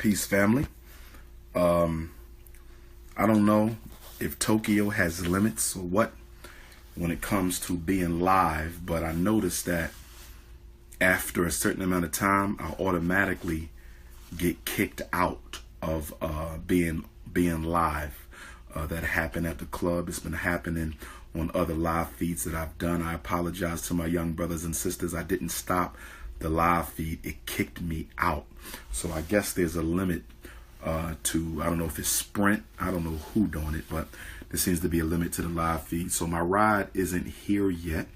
Peace, family. I don't know if Tokyo has limits or what when it comes to being live, but I noticed that after a certain amount of time, I automatically get kicked out of being live. That happened at the club. It's been happening on other live feeds that I've done. I apologize to my young brothers and sisters. I didn't stop the live feed. It kicked me out. So I guess there's a limit to, I don't know if it's Sprint. I don't know who doing it, but there seems to be a limit to the live feed. So my ride isn't here yet.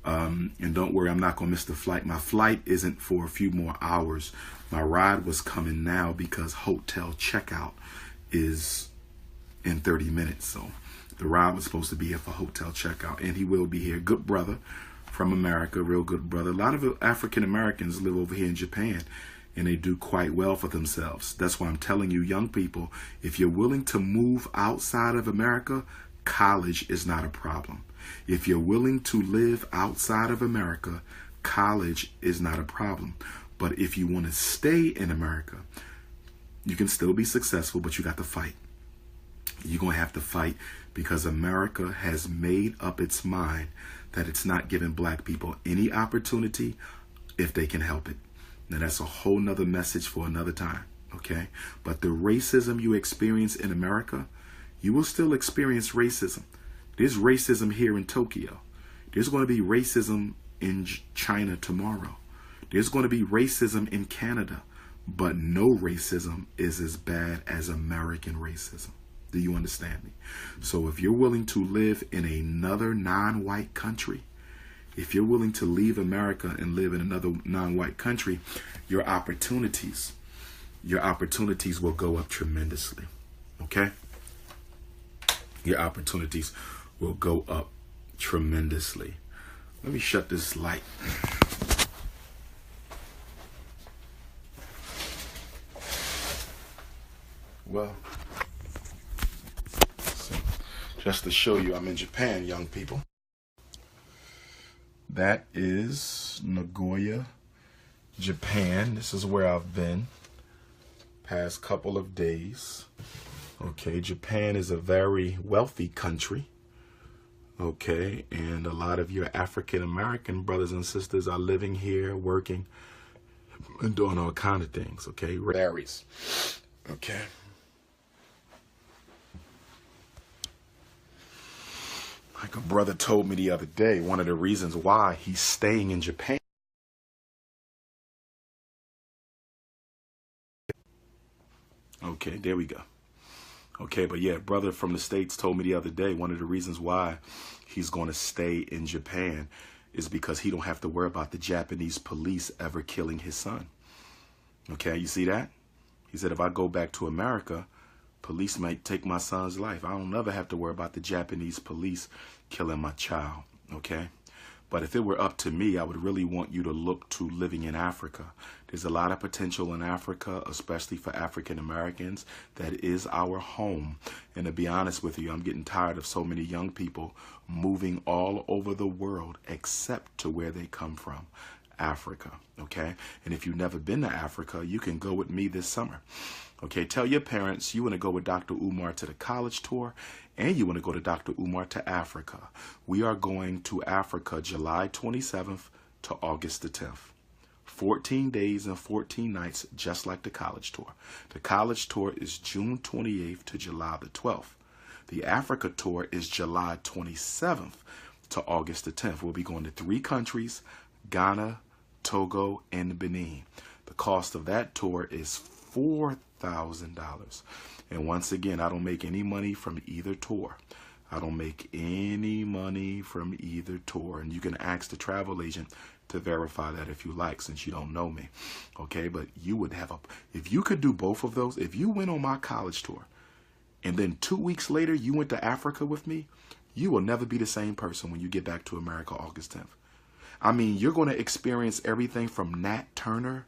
And don't worry, I'm not going to miss the flight. My flight isn't for a few more hours. My ride was coming now because hotel checkout is in 30 minutes. So the ride was supposed to be here for hotel checkout, and he will be here. Good brother from America, real good brother. A lot of African Americans live over here in Japan, and they do quite well for themselves. That's why I'm telling you, young people, if you're willing to move outside of America, college is not a problem. If you're willing to live outside of America, college is not a problem. But if you want to stay in America, you can still be successful, but you got to fight. You're going to have to fight because America has made up its mind that it's not giving black people any opportunity if they can help it. Now, that's a whole nother message for another time, okay? But the racism you experience in America, you will still experience racism. There's racism here in Tokyo. There's going to be racism in China tomorrow. There's going to be racism in Canada. But no racism is as bad as American racism. Do you understand me? So if you're willing to live in another non-white country, if you're willing to leave America and live in another non-white country, your opportunities will go up tremendously. Okay? Your opportunities will go up tremendously. Let me shut this light. Well, so just to show you I'm in Japan, young people. That is Nagoya, Japan. This is where I've been past couple of days. Okay, Japan is a very wealthy country. Okay, and a lot of your African American brothers and sisters are living here, working, and doing all kind of things. Okay, varies. Okay. Like a brother told me the other day, one of the reasons why he's staying in Japan. Okay, there we go. Okay, but yeah, brother from the States told me the other day, one of the reasons why he's going to stay in Japan is because he don't have to worry about the Japanese police ever killing his son. Okay, you see that? He said, if I go back to America, police might take my son's life. I don't ever have to worry about the Japanese police killing my child, okay? But if it were up to me, I would really want you to look to living in Africa. There's a lot of potential in Africa, especially for African Americans. That is our home. And to be honest with you, I'm getting tired of so many young people moving all over the world except to where they come from, Africa, okay? And if you've never been to Africa, you can go with me this summer. Okay, tell your parents you want to go with Dr. Umar to the college tour, and you want to go to Dr. Umar to Africa. We are going to Africa July 27th to August the 10th. 14 days and 14 nights, just like the college tour. The college tour is June 28th to July the 12th. The Africa tour is July 27th to August the 10th. We'll be going to 3 countries, Ghana, Togo, and Benin. The cost of that tour is $4,000. And once again, I don't make any money from either tour. I don't make any money from either tour. And you can ask the travel agent to verify that if you like, since you don't know me. Okay, but you would have if you could do both of those, if you went on my college tour and then 2 weeks later you went to Africa with me, you will never be the same person when you get back to America August 10th. I mean, you're going to experience everything from Nat Turner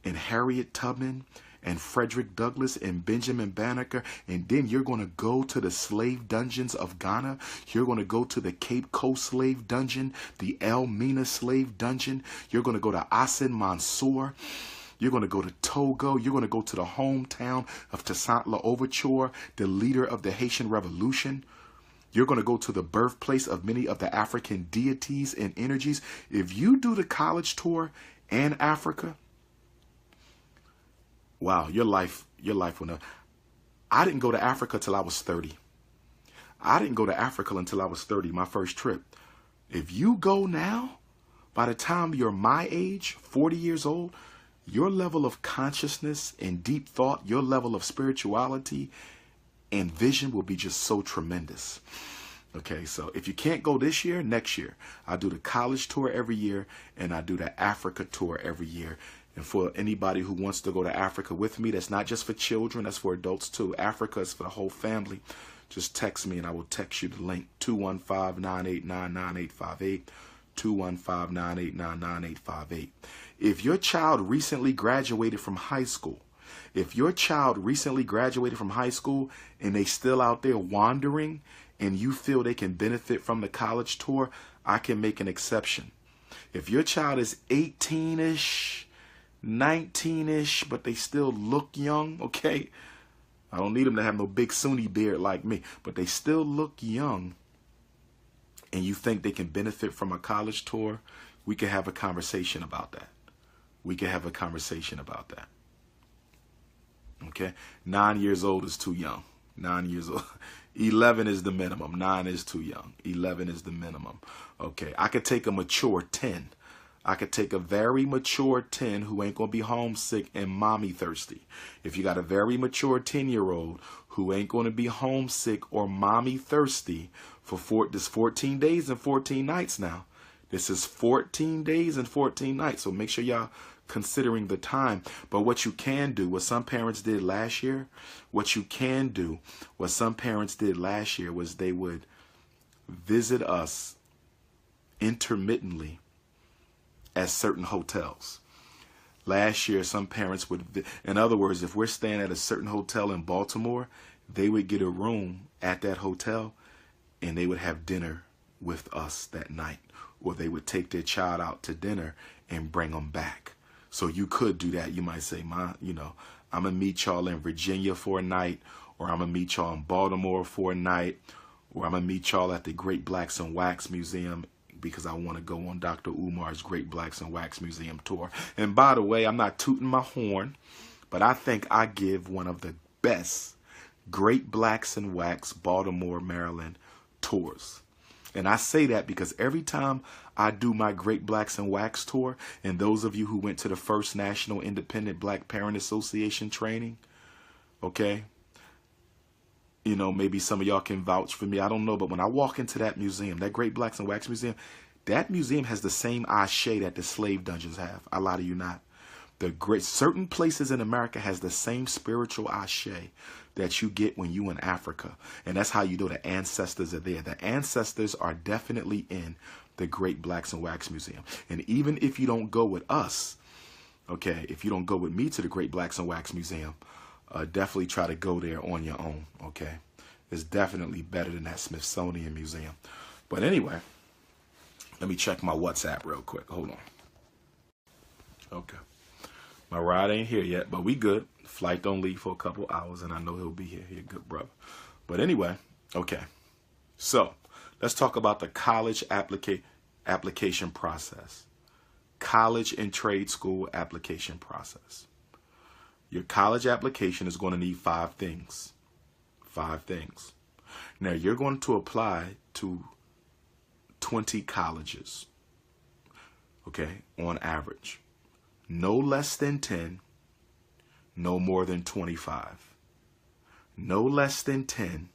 and Harriet Tubman and Frederick Douglass and Benjamin Banneker, and then you're going to go to the slave dungeons of Ghana. You're going to go to the Cape Coast slave dungeon, the Elmina slave dungeon. You're going to go to Asin Mansour. You're going to go to Togo. You're going to go to the hometown of Toussaint Louverture, the leader of the Haitian Revolution. You're going to go to the birthplace of many of the African deities and energies. If you do the college tour in Africa, wow, your life will know. I didn't go to Africa till I was 30. I didn't go to Africa until I was 30, my first trip. If you go now, by the time you're my age, 40 years old, your level of consciousness and deep thought, your level of spirituality and vision will be just so tremendous. Okay, so if you can't go this year, next year. I do the college tour every year, and I do the Africa tour every year. And for anybody who wants to go to Africa with me, that's not just for children, that's for adults too. Africa is for the whole family. Just text me and I will text you the link, 215-989-9858, 215-989-9858. If your child recently graduated from high school, and they still out there wandering and you feel they can benefit from the college tour, I can make an exception. If your child is 18-ish, 19-ish, but they still look young, okay? I don't need them to have no big Sunni beard like me, but they still look young, and you think they can benefit from a college tour, we can have a conversation about that. Okay? 9 years old is too young. 9 years old. 11 is the minimum. 9 is too young. 11 is the minimum. Okay. I could take a mature 10. I could take a very mature 10 who ain't going to be homesick and mommy thirsty. If you got a very mature 10-year-old who ain't going to be homesick or mommy thirsty for this 14 days and 14 nights now. This is 14 days and 14 nights. So make sure y'all considering the time. But what you can do, what some parents did last year, was they would visit us intermittently at certain hotels. Last year, some parents would, in other words, if we're staying at a certain hotel in Baltimore, they would get a room at that hotel and they would have dinner with us that night. Or they would take their child out to dinner and bring them back. So you could do that. You might say, I'm going to meet y'all in Virginia for a night, or I'm going to meet y'all in Baltimore for a night, or I'm going to meet y'all at the Great Blacks and Wax Museum because I want to go on Dr. Umar's Great Blacks and Wax Museum tour. And by the way, I'm not tooting my horn, but I think I give one of the best Great Blacks and Wax Baltimore, Maryland tours. And I say that because every time I do my Great Blacks and Wax tour, and those of you who went to the first National Independent Black Parent Association training, okay, maybe some of y'all can vouch for me. I don't know. But when I walk into that museum, that Great Blacks and Wax Museum, that museum has the same ashe that the slave dungeons have. I lie to you not. Certain places in America has the same spiritual ashe that you get when you in Africa. And that's how you know the ancestors are there. The ancestors are definitely in the Great Blacks and Wax Museum. And even if you don't go with us, okay, if you don't go with me to the Great Blacks and Wax Museum, definitely try to go there on your own, okay? It's definitely better than that Smithsonian Museum. But anyway, let me check my WhatsApp real quick. Hold on. Okay. My ride ain't here yet, but we good. Flight don't leave for a couple hours, and I know he'll be here. He's a good brother. But anyway, okay. So let's talk about the college application process. College and trade school application process. Your college application is going to need 5 things. 5 things. Now, you're going to apply to 20 colleges, okay, on average. No less than 10, no more than 25. No less than 10,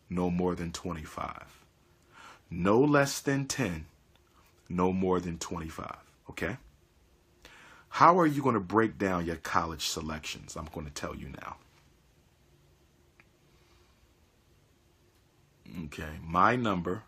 no more than 25. No less than 10, no more than 25, okay? How are you going to break down your college selections? I'm going to tell you now. Okay, my number.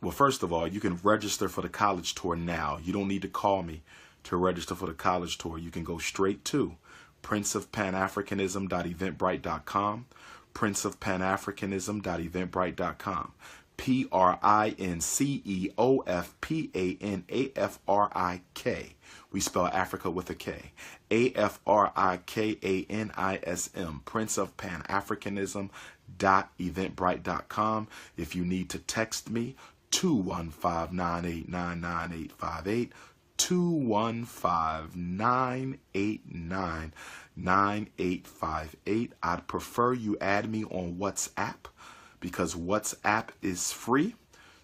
Well, first of all, you can register for the college tour now. You don't need to call me to register for the college tour. You can go straight to princeofpanafricanism.eventbrite.com, princeofpanafricanism.eventbrite.com. PRINCEOFPANAFRIK. We spell Africa with a K. AFRIKANISM. Prince of Pan-Africanism.eventbrite.com. If you need to text me, 215-989-9858. 215-989-9858. I'd prefer you add me on WhatsApp because WhatsApp is free.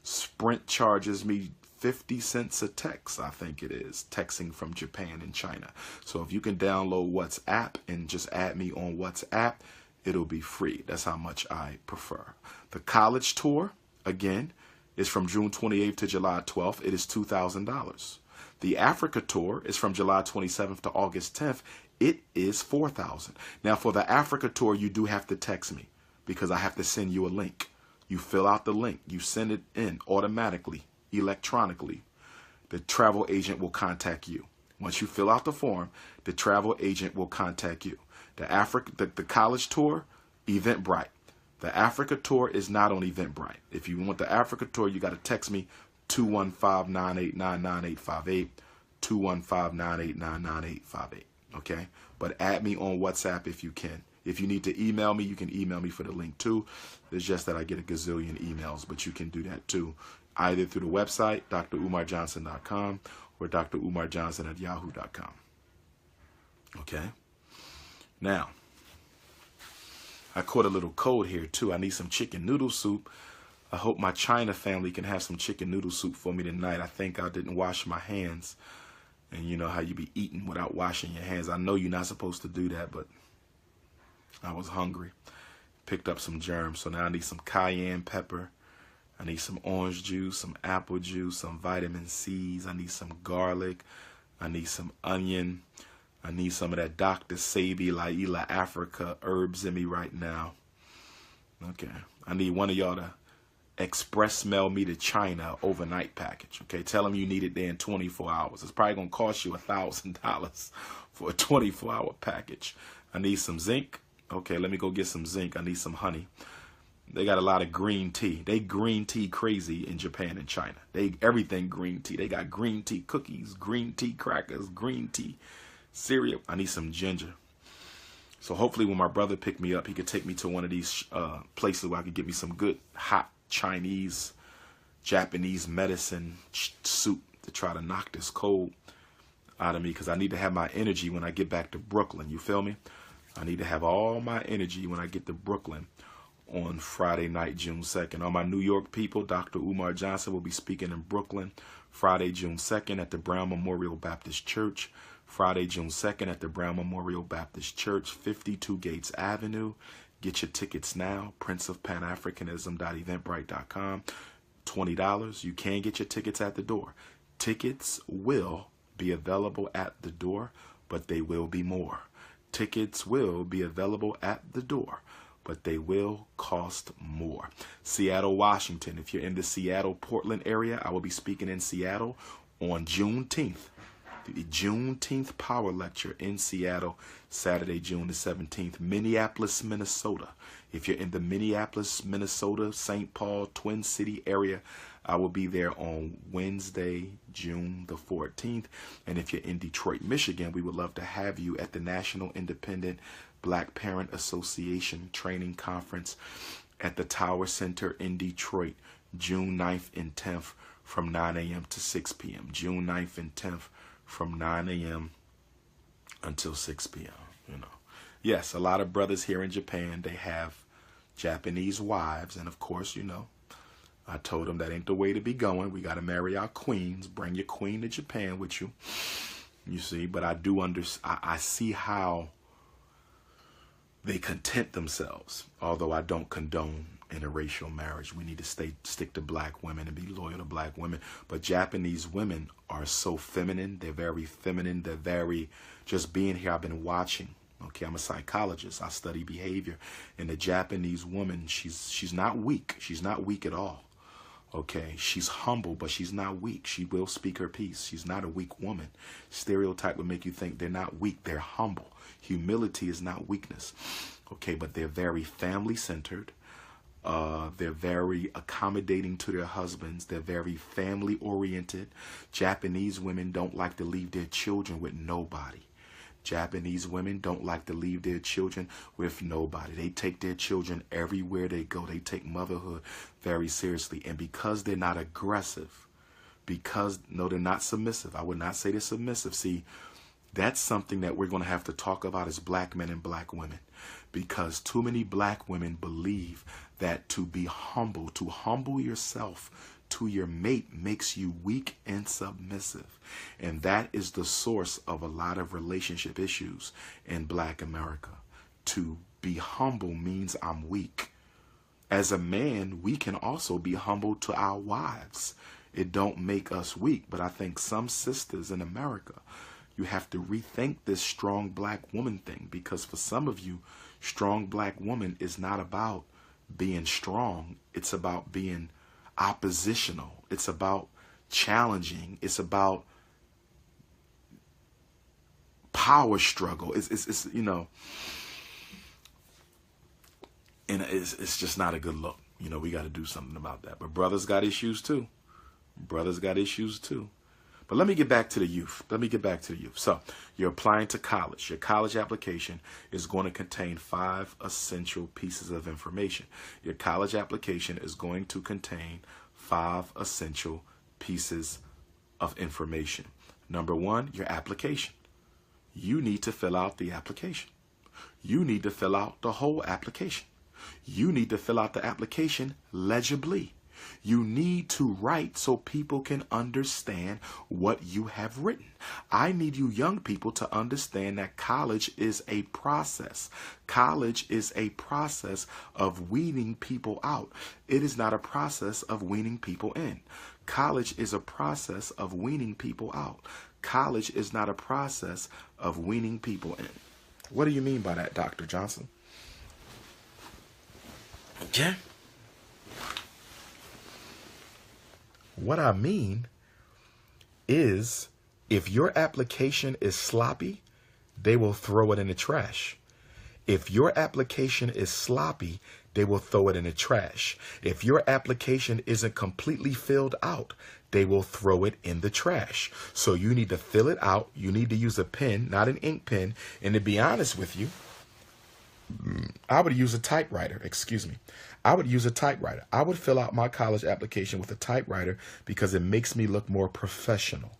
Sprint charges me 50 cents a text, I think it is, texting from Japan and China. So if you can download WhatsApp and just add me on WhatsApp, it'll be free. That's how much I prefer. The college tour, again, is from June 28th to July 12th. It is $2,000. The Africa tour is from July 27th to August 10th. It is $4,000. Now, for the Africa tour, you do have to text me because I have to send you a link. You fill out the link. You send it in automatically, electronically. The travel agent will contact you. Once you fill out the form, the travel agent will contact you. The college tour, Eventbrite. The Africa tour is not on Eventbrite. If you want the Africa tour, you got to text me 215-989-9858, 215-989-9858, okay? But add me on WhatsApp if you can. If you need to email me, you can email me for the link too. It's just that I get a gazillion emails, but you can do that too, either through the website, drumarjohnson.com, or drumarjohnson@yahoo.com, okay? Now, I caught a little cold here too. I need some chicken noodle soup. I hope my China family can have some chicken noodle soup for me tonight. I think I didn't wash my hands. And you know how you be eating without washing your hands. I know you're not supposed to do that, but I was hungry. Picked up some germs. So now I need some cayenne pepper. I need some orange juice, some apple juice, some vitamin C's. I need some garlic. I need some onion. I need some of that Dr. Sabi Laila Africa herbs in me right now. Okay. I need one of y'all to express mail me to China overnight package. Okay. Tell them you need it there in 24 hours. It's probably going to cost you $1,000 for a 24-hour package. I need some zinc. Okay. Let me go get some zinc. I need some honey. They got a lot of green tea. They green tea crazy in Japan and China. Everything green tea. They got green tea cookies, green tea crackers, green tea cereal. I need some ginger. So hopefully when my brother picked me up, he could take me to one of these places where I could get me some good hot Chinese, Japanese medicine soup to try to knock this cold out of me, because I need to have my energy when I get back to Brooklyn. You feel me? I need to have all my energy when I get to Brooklyn on Friday night, June 2nd. All my New York people, Dr. Umar Johnson will be speaking in Brooklyn Friday, June 2nd at the Brown Memorial Baptist Church. Friday, June 2nd at the Brown Memorial Baptist Church, 52 Gates Avenue. Get your tickets now, princeofpanafricanism.eventbrite.com. $20. You can get your tickets at the door. Tickets will be available at the door, but they will be more. Tickets will be available at the door, but they will cost more. Seattle, Washington. If you're in the Seattle, Portland area, I will be speaking in Seattle on Juneteenth. The Juneteenth Power Lecture in Seattle, Saturday, June the 17th. Minneapolis, Minnesota. If you're in the Minneapolis, Minnesota, St. Paul, Twin City area, I will be there on Wednesday, June the 14th. And if you're in Detroit, Michigan, we would love to have you at the National Independent Black Parent Association Training Conference at the Tower Center in Detroit, June 9th and 10th from 9 a.m. to 6 p.m. June 9th and 10th from 9 a.m. until 6 p.m. You know, yes, a lot of brothers here in Japan, they have Japanese wives. And of course, you know, I told them that ain't the way to be going. We got to marry our queens. Bring your queen to Japan with you. You see, but I do I see how they content themselves, although I don't condone interracial marriage. We need to stick to black women and be loyal to black women. But Japanese women are so feminine. They're very feminine. They're very, just being here, I've been watching. Okay, I'm a psychologist. I study behavior. And the Japanese woman, she's not weak. She's not weak at all. Okay, she's humble, but she's not weak. She will speak her piece. She's not a weak woman. Stereotype would make you think they're not weak. They're humble. Humility is not weakness. Okay, but they're very family-centered. They're very accommodating to their husbands. They're very family oriented. Japanese women don't like to leave their children with nobody. Japanese women don't like to leave their children with nobody. They take their children everywhere they go. They take motherhood very seriously. And because they're not aggressive, no, they're not submissive. I would not say they're submissive. See, that's something that we're going to have to talk about as black men and black women, because too many black women believe that to be humble, to humble yourself to your mate, makes you weak and submissive. And that is the source of a lot of relationship issues in black America. To be humble means I'm weak. As a man, we can also be humble to our wives. It don't make us weak, but I think some sisters in America, you have to rethink this strong black woman thing, because for some of you, strong black woman is not about being strong. It's about being oppositional. It's about challenging. It's about power struggle. It's you know, and it's just not a good look. You know, we got to do something about that. But brothers got issues too. Brothers got issues too. But let me get back to the youth. So you're applying to college. Your college application is going to contain 5 essential pieces of information. Your college application is going to contain 5 essential pieces of information. Number 1, your application. You need to fill out the application. You need to fill out the whole application. You need to fill out the application legibly. You need to write so people can understand what you have written. I need you young people to understand that college is a process. College is a process of weeding people out. It is not a process of weaning people in. College is a process of weaning people out. College is not a process of weaning people in. What do you mean by that, Dr. Johnson? Okay. What I mean is, if your application is sloppy, they will throw it in the trash. If your application is sloppy, they will throw it in the trash. If your application isn't completely filled out, they will throw it in the trash. So you need to fill it out. You need to use a pen, not an ink pen. And to be honest with you, I would use a typewriter. I would use a typewriter. I would fill out my college application with a typewriter because it makes me look more professional.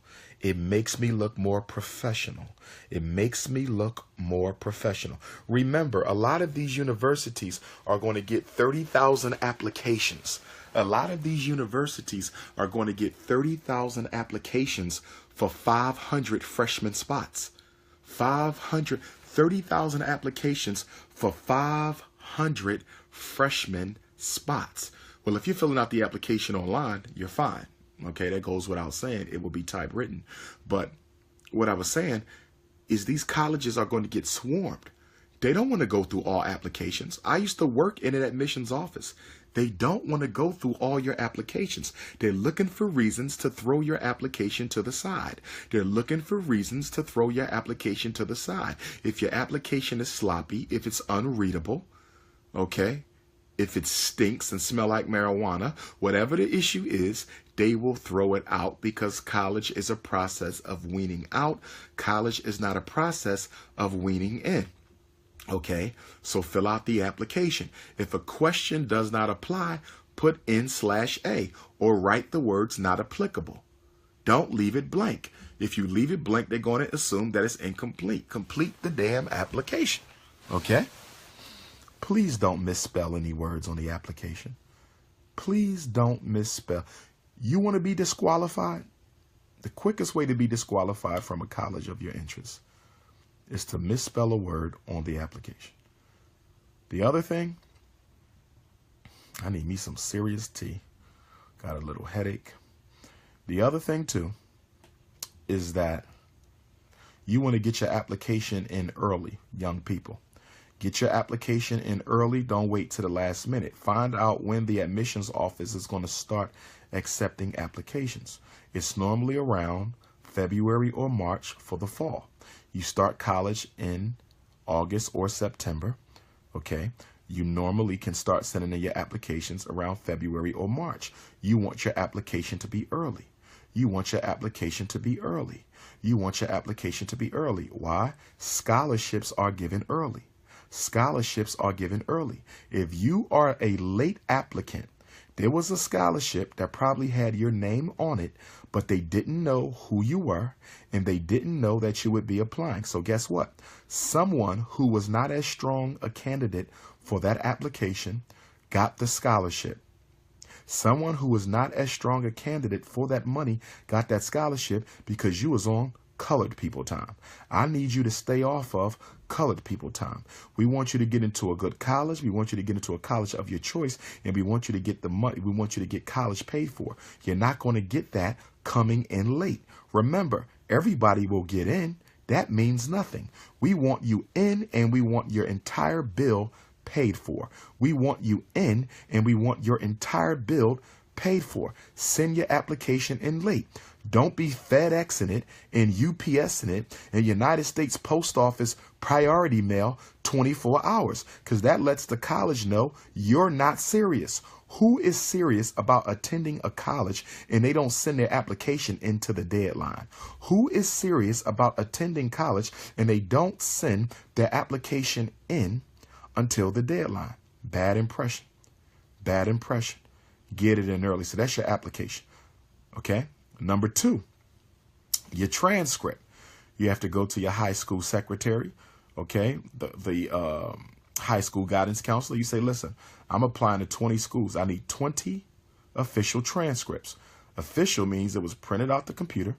It makes me look more professional. It makes me look more professional. Remember, a lot of these universities are going to get 30,000 applications. A lot of these universities are going to get 30,000 applications for 500 freshman spots. 30,000 applications for 500 freshman spots. Well, if you're filling out the application online, you're fine. Okay, that goes without saying. It will be typewritten. But what I was saying is these colleges are going to get swarmed. They don't want to go through all applications. I used to work in an admissions office. They don't want to go through all your applications. They're looking for reasons to throw your application to the side. They're looking for reasons to throw your application to the side. If your application is sloppy, if it's unreadable, okay, if it stinks and smell like marijuana, whatever the issue is, they will throw it out, because college is a process of weaning out. College is not a process of weaning in. Okay, so fill out the application. If a question does not apply, put N/A or write the words not applicable. Don't leave it blank. If you leave it blank, they're going to assume that it's incomplete. Complete the damn application. Okay? Please don't misspell any words on the application. Please don't misspell. You want to be disqualified? The quickest way to be disqualified from a college of your interest is to misspell a word on the application. The other thing, I need me some serious tea. Got a little headache. The other thing too is that you want to get your application in early, young people. Get your application in early. Don't wait to the last minute. Find out when the admissions office is going to start accepting applications. It's normally around February or March for the fall. You start college in August or September, okay? You normally can start sending in your applications around February or March. You want your application to be early. You want your application to be early. You want your application to be early. Why? Scholarships are given early. Scholarships are given early. If you are a late applicant, there was a scholarship that probably had your name on it, but they didn't know who you were and they didn't know that you would be applying. So guess what? Someone who was not as strong a candidate for that application got the scholarship. Someone who was not as strong a candidate for that money got that scholarship because you was on colored people time. I need you to stay off of colored people time. We want you to get into a good college. We want you to get into a college of your choice, and we want you to get the money. We want you to get college paid for. You're not going to get that coming in late. Remember, everybody will get in. That means nothing. We want you in, and we want your entire bill paid for. We want you in, and we want your entire bill paid for. Send your application in late. Don't be FedExing it and UPSing it and United States Post Office priority mail 24 hours, because that lets the college know you're not serious. Who is serious about attending a college and they don't send their application into the deadline? Who is serious about attending college and they don't send their application in until the deadline? Bad impression. Bad impression. Get it in early. So that's your application. Okay. Number 2, your transcript. You have to go to your high school secretary, okay, the high school guidance counselor. You say, listen, I'm applying to 20 schools. I need 20 official transcripts. Official means it was printed out the computer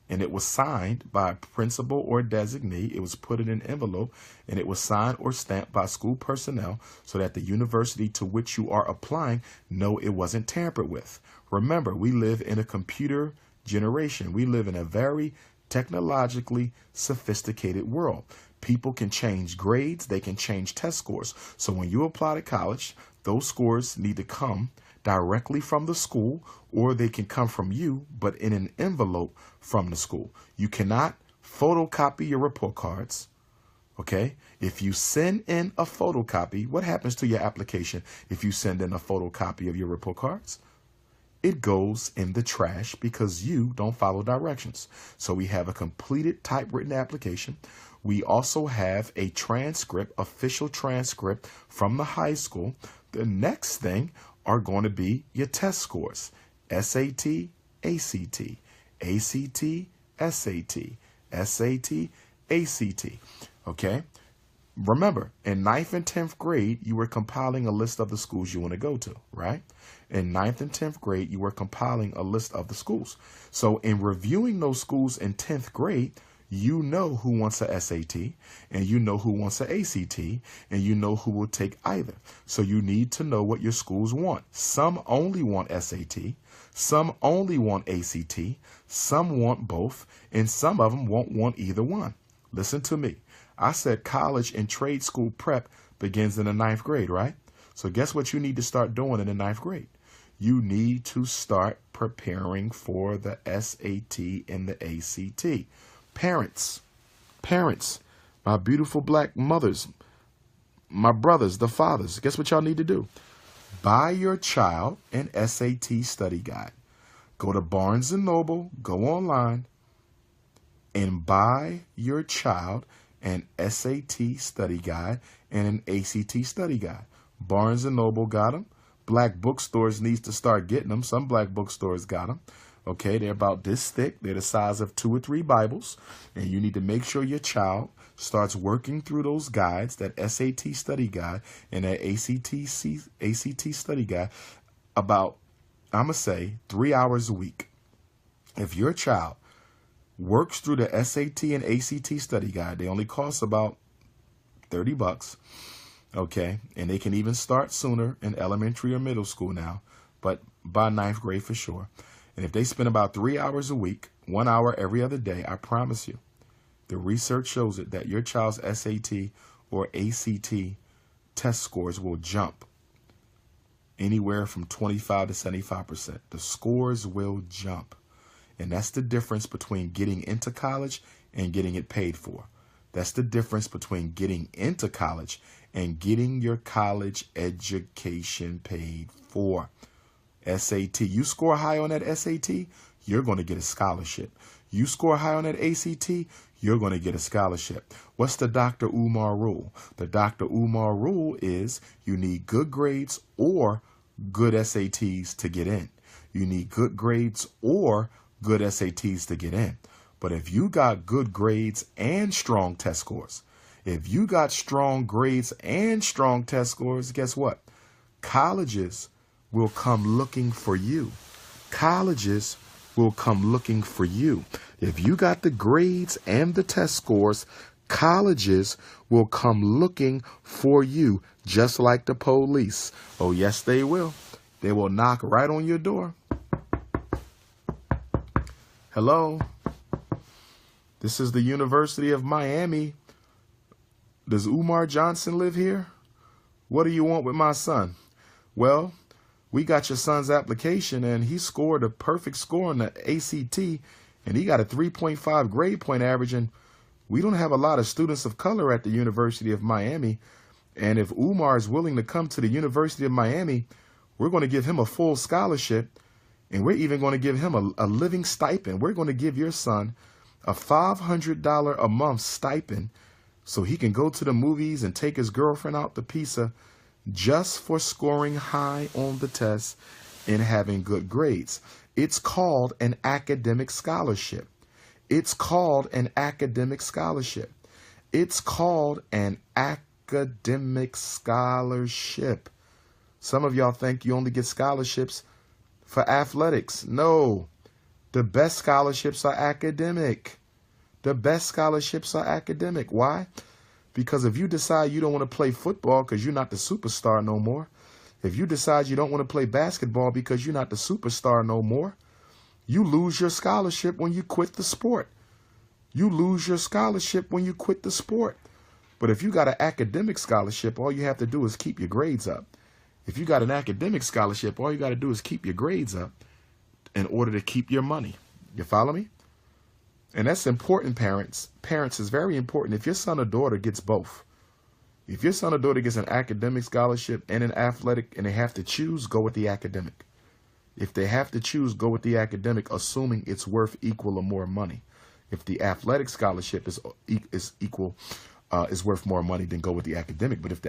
and it was signed by a principal or designee. It was put in an envelope and it was signed or stamped by school personnel so that the university to which you are applying know it wasn't tampered with. Remember, we live in a computer generation. We live in a very technologically sophisticated world. People can change grades. They can change test scores. So when you apply to college, those scores need to come directly from the school, or they can come from you, but in an envelope from the school. You cannot photocopy your report cards. Okay. If you send in a photocopy, what happens to your application if you send in a photocopy of your report cards? It goes in the trash because you don't follow directions. So we have a completed typewritten application. We also have a transcript, official transcript from the high school. The next thing are going to be your test scores. SAT, ACT, ACT, SAT, SAT, ACT. Okay. Remember, in 9th and 10th grade, you were compiling a list of the schools you want to go to, right? In 9th and 10th grade, you were compiling a list of the schools. So in reviewing those schools in 10th grade, you know who wants a SAT, and you know who wants an ACT, and you know who will take either. So you need to know what your schools want. Some only want SAT, some only want ACT, some want both, and some of them won't want either one. Listen to me. I said college and trade school prep begins in the 9th grade, right? So guess what you need to start doing in the 9th grade? You need to start preparing for the SAT and the ACT. Parents, my beautiful black mothers, my brothers, the fathers, guess what y'all need to do? Buy your child an SAT study guide. Go to Barnes & Noble, go online, and buy your child an SAT study guide and an ACT study guide. Barnes & Noble got them. Black bookstores needs to start getting them. Some black bookstores got them. Okay, they're about this thick. They're the size of 2 or 3 Bibles. And you need to make sure your child starts working through those guides, that SAT study guide and that ACT study guide, about, I'm going to say, 3 hours a week. If your child works through the SAT and ACT study guide, they only cost about $30. Okay, and they can even start sooner in elementary or middle school now, but by 9th grade for sure. And if they spend about 3 hours a week, 1 hour every other day, I promise you, the research shows it that your child's SAT or ACT test scores will jump anywhere from 25 to 75%. The scores will jump. And that's the difference between getting into college and getting it paid for. That's the difference between getting into college and getting your college education paid for. SAT. You score high on that SAT, you're going to get a scholarship. You score high on that ACT, you're going to get a scholarship. What's the Dr. Umar rule? The Dr. Umar rule is you need good grades or good SATs to get in. You need good grades or good SATs to get in. But if you got good grades and strong test scores, if you got strong grades and strong test scores, guess what? Colleges will come looking for you. Colleges will come looking for you. If you got the grades and the test scores, colleges will come looking for you, just like the police. Oh, yes, they will. They will knock right on your door. Hello? This is the University of Miami. Does Umar Johnson live here? What do you want with my son? Well, we got your son's application, and he scored a perfect score on the ACT, and he got a 3.5 grade point average, and we don't have a lot of students of color at the University of Miami. And if Umar is willing to come to the University of Miami, we're going to give him a full scholarship, and we're even going to give him a living stipend. We're going to give your son a $500 a month stipend so he can go to the movies and take his girlfriend out to pizza just for scoring high on the test and having good grades. It's called an academic scholarship. It's called an academic scholarship. It's called an academic scholarship. Some of y'all think you only get scholarships for athletics. No, the best scholarships are academic. The best scholarships are academic. Why? Because if you decide you don't want to play football because you're not the superstar no more, if you decide you don't want to play basketball because you're not the superstar no more, you lose your scholarship when you quit the sport. You lose your scholarship when you quit the sport. But if you got an academic scholarship, all you have to do is keep your grades up. If you got an academic scholarship, all you got to do is keep your grades up in order to keep your money. You follow me? And that's important, parents. Parents, is very important. If your son or daughter gets both, if your son or daughter gets an academic scholarship and an athletic, and they have to choose, go with the academic. If they have to choose, go with the academic, assuming it's worth equal or more money. If the athletic scholarship is worth more money, then go with the academic. But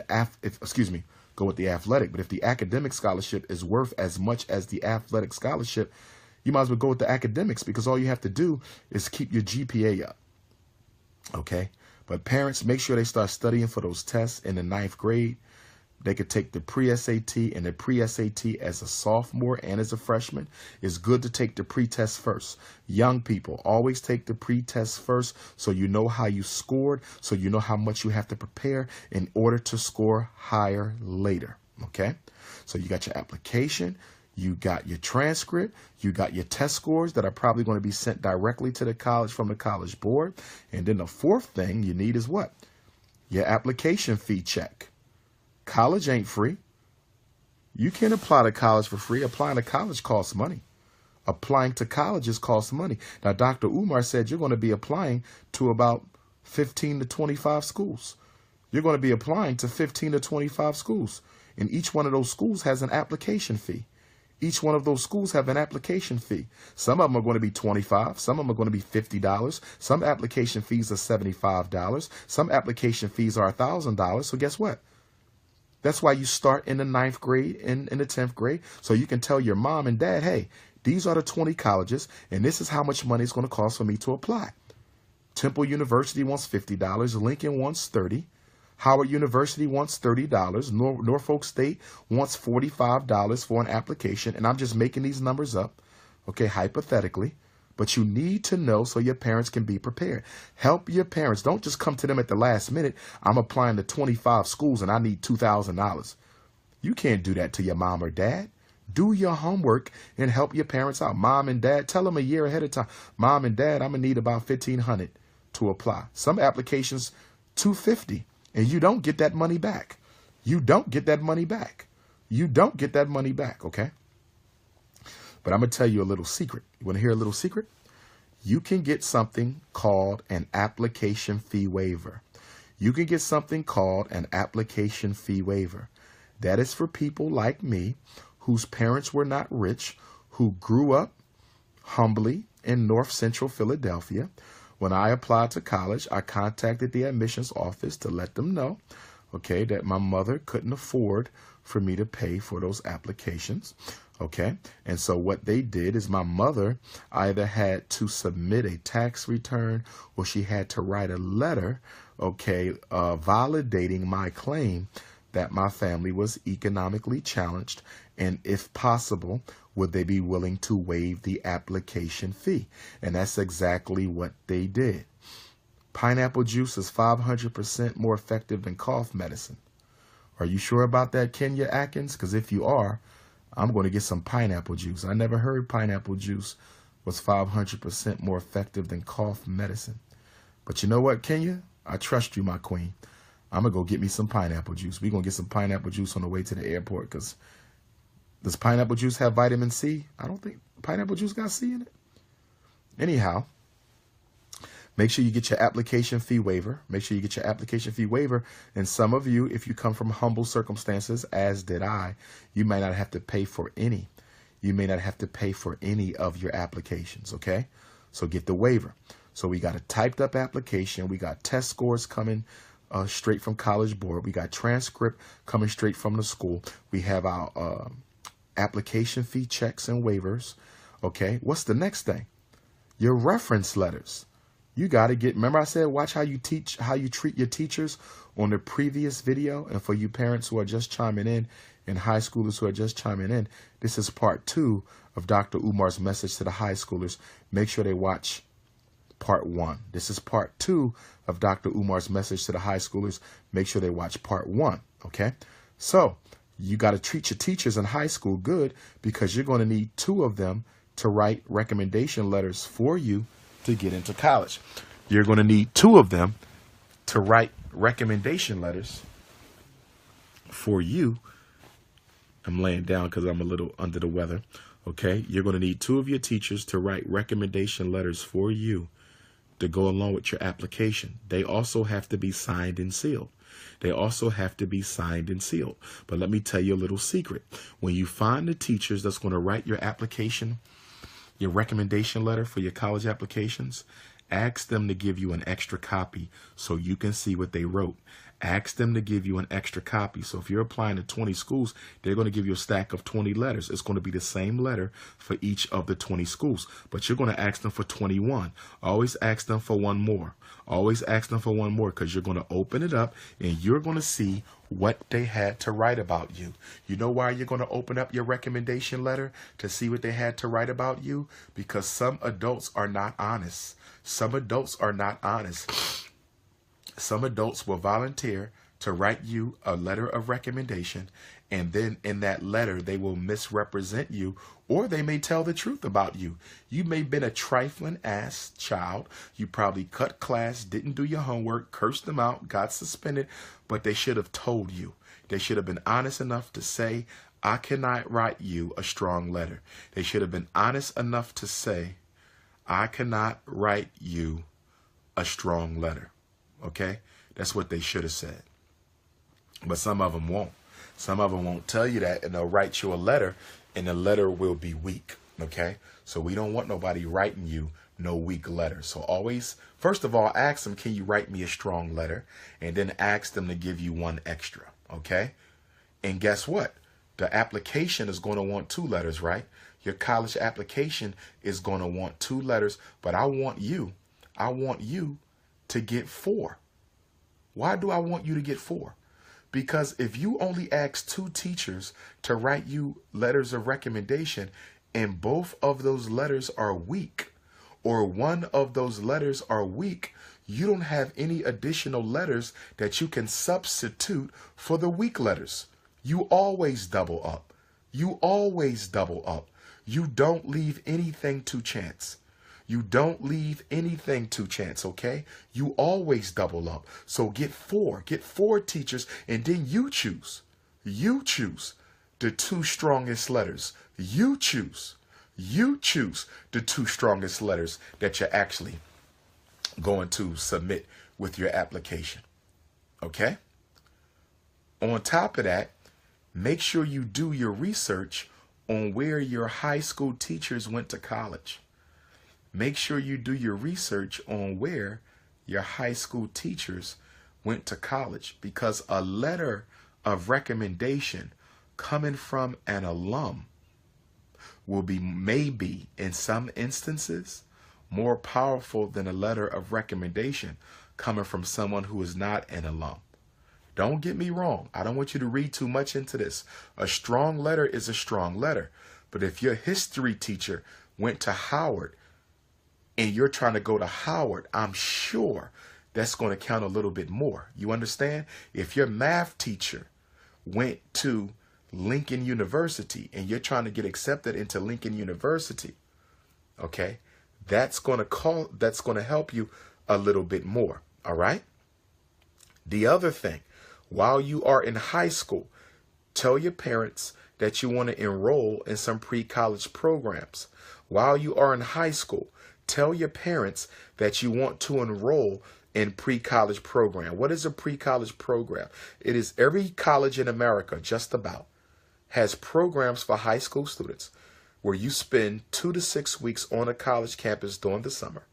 go with the athletic. But if the academic scholarship is worth as much as the athletic scholarship, you might as well go with the academics, because all you have to do is keep your GPA up. Okay? But parents, make sure they start studying for those tests in the 9th grade. They could take the pre-SAT and the pre-SAT as a sophomore and as a freshman. It's good to take the pre-test first. Young people, always take the pre-test first so you know how you scored, so you know how much you have to prepare in order to score higher later. Okay? So you got your application. You got your transcript, you got your test scores that are probably going to be sent directly to the college from the college board. And then the fourth thing you need is what? Your application fee check. College ain't free. You can't apply to college for free. Applying to college costs money. Applying to colleges costs money. Now, Dr. Umar said you're going to be applying to about 15 to 25 schools. You're going to be applying to 15 to 25 schools. And each one of those schools has an application fee. Each one of those schools have an application fee. Some of them are going to be $25. Some of them are going to be $50. Some application fees are $75. Some application fees are $1,000. So guess what? That's why you start in the 9th grade and in the 10th grade. So you can tell your mom and dad, hey, these are the 20 colleges, and this is how much money it's going to cost for me to apply. Temple University wants $50. Lincoln wants $30. Howard University wants $30. Norfolk State wants $45 for an application. And I'm just making these numbers up, okay, hypothetically. But you need to know so your parents can be prepared. Help your parents. Don't just come to them at the last minute. I'm applying to 25 schools and I need $2,000. You can't do that to your mom or dad. Do your homework and help your parents out. Mom and dad, tell them a year ahead of time. Mom and dad, I'm going to need about $1,500 to apply. Some applications, $250. And you don't get that money back. You don't get that money back. You don't get that money back, okay? But I'm going to tell you a little secret. You want to hear a little secret? you can get something called an application fee waiver. You can get something called an application fee waiver. That is for people like me whose parents were not rich, who grew up humbly in North Central Philadelphia. When I applied to college, I contacted the admissions office to let them know, okay, that my mother couldn't afford for me to pay for those applications. Okay, and so what they did is my mother either had to submit a tax return or she had to write a letter, okay, validating my claim that my family was economically challenged, and if possible, would they be willing to waive the application fee? And that's exactly what they did. Pineapple juice is 500% more effective than cough medicine. Are you sure about that, Kenya Atkins? Because if you are, I'm going to get some pineapple juice. I never heard pineapple juice was 500% more effective than cough medicine. But you know what, Kenya? I trust you, my queen. I'm going to go get me some pineapple juice. We're going to get some pineapple juice on the way to the airport, because does pineapple juice have vitamin C? I don't think pineapple juice got C in it. Anyhow, make sure you get your application fee waiver. Make sure you get your application fee waiver. And some of you, if you come from humble circumstances, as did I, you may not have to pay for any. You may not have to pay for any of your applications, okay? So get the waiver. So we got a typed up application. We got test scores coming straight from College Board. We got transcript coming straight from the school. We have our application fee checks and waivers, okay? What's the next thing? Your reference letters. You got to get, remember I said, watch how you teach, how you treat your teachers on the previous video. And for you parents who are just chiming in and high schoolers who are just chiming in, this is part 2 of Dr. Umar's message to the high schoolers. Make sure they watch part 1. This is part 2 of Dr. Umar's message to the high schoolers. Make sure they watch part 1. Okay. So you got to treat your teachers in high school good, because you're going to need 2 of them to write recommendation letters for you to get into college. You're going to need 2 of them to write recommendation letters for you. I'm laying down because I'm a little under the weather. Okay. You're going to need 2 of your teachers to write recommendation letters for you to go along with your application. They also have to be signed and sealed. They also have to be signed and sealed. But let me tell you a little secret. When you find the teachers that's going to write your application, your recommendation letter for your college applications, ask them to give you an extra copy so you can see what they wrote. Ask them to give you an extra copy. So if you're applying to 20 schools, they're going to give you a stack of 20 letters. It's going to be the same letter for each of the 20 schools, but you're going to ask them for 21. Always ask them for one more. Always ask them for one more, because you're going to open it up and you're going to see what they had to write about you. You know why you're going to open up your recommendation letter? To see what they had to write about you? Because some adults are not honest. Some adults are not honest. Some adults will volunteer to write you a letter of recommendation, and then in that letter they will misrepresent you, or they may tell the truth about you. You may have been a trifling ass child. You probably cut class, didn't do your homework, cursed them out, got suspended, but they should have told you. They should have been honest enough to say, I cannot write you a strong letter. They should have been honest enough to say, I cannot write you a strong letter. Okay? That's what they should have said. But some of them won't. Some of them won't tell you that, and they'll write you a letter, and the letter will be weak. Okay? So we don't want nobody writing you no weak letter. So always, first of all, ask them, can you write me a strong letter? And then ask them to give you one extra. Okay? And guess what? The application is going to want 2 letters, right? Your college application is going to want 2 letters, but I want you to get 4. Why do I want you to get 4? Because if you only ask 2 teachers to write you letters of recommendation, and both of those letters are weak, or one of those letters are weak, you don't have any additional letters that you can substitute for the weak letters. You always double up. You always double up. You don't leave anything to chance. You don't leave anything to chance, okay? You always double up. So get 4 teachers, and then you choose the 2 strongest letters. You choose You choose the 2 strongest letters that you're actually going to submit with your application. Okay? On top of that, make sure you do your research on where your high school teachers went to college. Make sure you do your research on where your high school teachers went to college, because a letter of recommendation coming from an alum will be, maybe in some instances, more powerful than a letter of recommendation coming from someone who is not an alum. Don't get me wrong. I don't want you to read too much into this. A strong letter is a strong letter. But if your history teacher went to Howard and you're trying to go to Howard, I'm sure that's going to count a little bit more. You understand? If your math teacher went to Lincoln University and you're trying to get accepted into Lincoln University, okay, that's going to help you a little bit more. All right. The other thing, while you are in high school, tell your parents that you want to enroll in some pre-college programs. While you are in high school, tell your parents that you want to enroll in pre-college program. What is a pre-college program? It is every college in America, just about, has programs for high school students where you spend 2 to 6 weeks on a college campus during the summer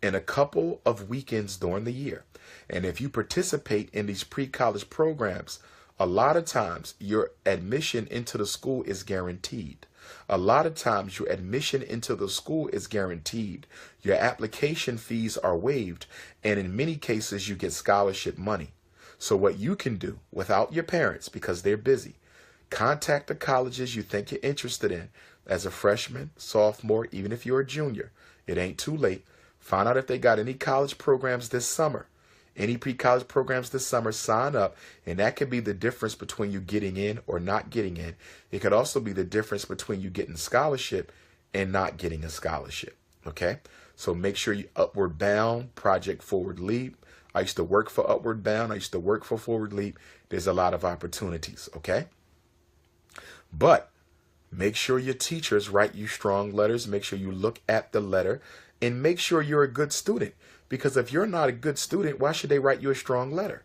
and a couple of weekends during the year. And if you participate in these pre-college programs, a lot of times your admission into the school is guaranteed. A lot of times your admission into the school is guaranteed. Your application fees are waived, and in many cases you get scholarship money. So what you can do without your parents, because they're busy, contact the colleges you think you're interested in as a freshman, sophomore, even if you're a junior. It ain't too late. Find out if they got any college programs this summer. Any pre-college programs this summer, sign up, and that could be the difference between you getting in or not getting in. It could also be the difference between you getting a scholarship and not getting a scholarship. Okay? So make sure you Upward Bound, Project Forward Leap. I used to work for Upward Bound. I used to work for Forward Leap. There's a lot of opportunities. Okay? But make sure your teachers write you strong letters. Make sure you look at the letter, and make sure you're a good student. Because if you're not a good student, why should they write you a strong letter?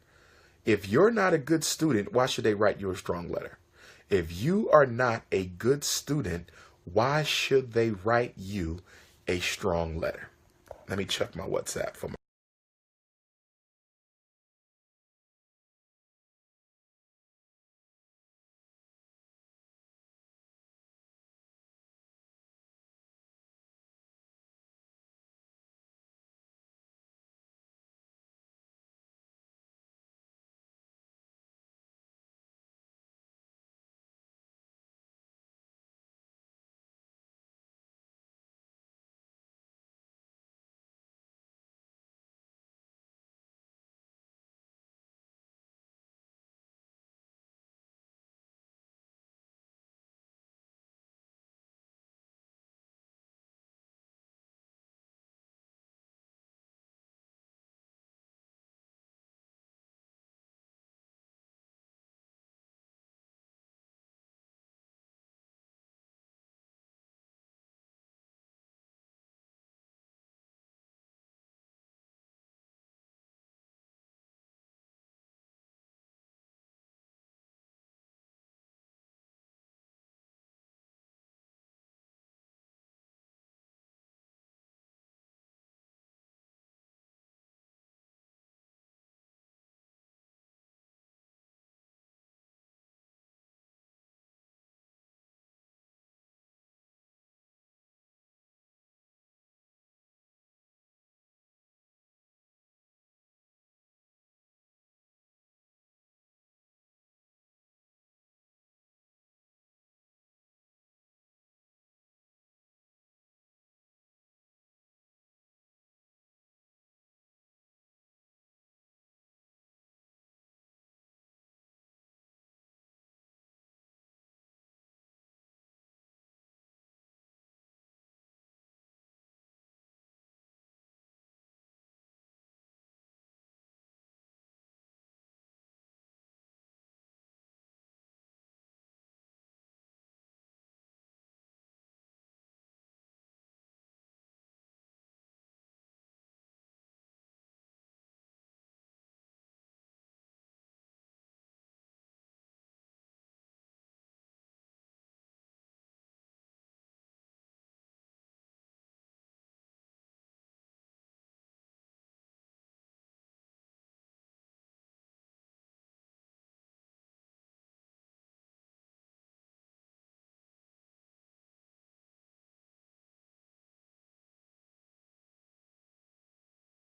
If you're not a good student, why should they write you a strong letter? If you are not a good student, why should they write you a strong letter? Let me check my WhatsApp for my